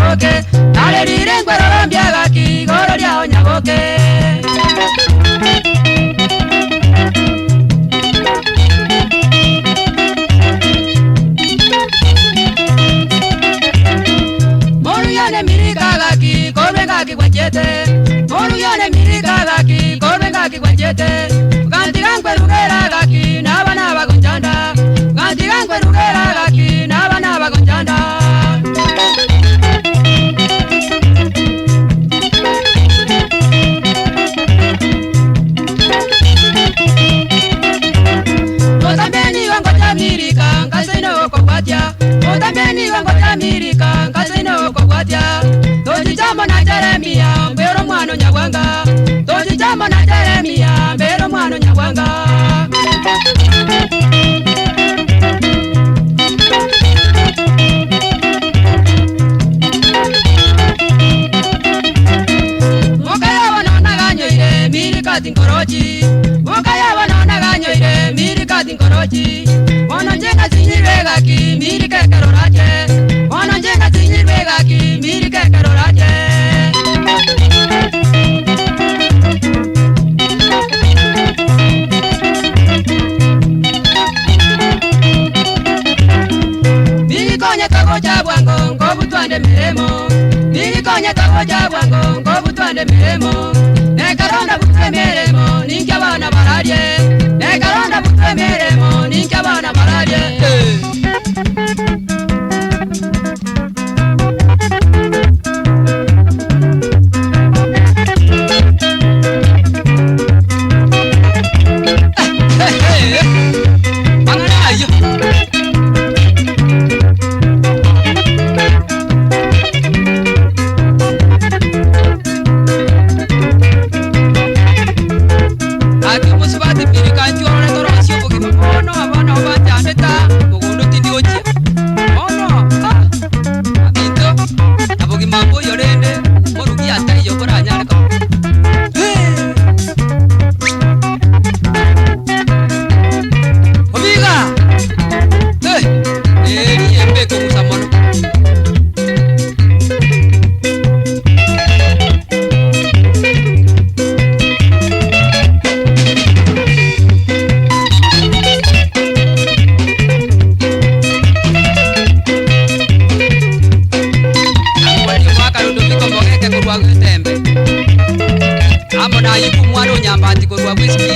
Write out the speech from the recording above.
nyagoke nare rirengwe rorambyaga kigoro ryao nyagoke moru yane mirikaga kigoro ngaki kwachete moru yane mirikaga kigoro ngaki kwachete gantirangwe rugeraga ki nabana bagonjanda gantirangwe rugeraga ki nabana bagonjanda Otambeni wango tamirika ngasino kokwatia Otambeni wango tamirika ngasino kokwatia Tojichamo na Jeremia mbero mwano nyagwanga Tojichamo na Jeremia mbero mwano nyagwanga Mokaya wanona ganyoire mirika tinkorochi Mokaya wanona ganyoire mirika tinkorochi Ononjenga zinyirwega ki mirike kerorache Ononjenga zinyirwega ki mirike kerorache Nilikonye kago cha bwango ngobu twande miremo Nilikonye kago cha bwango ngobu twande miremo Nekaronda butwe miremo ninja bana baraje Nekaronda butwe miremo ninja bana baraje Amo na yiku mwano nyambati kwa wisi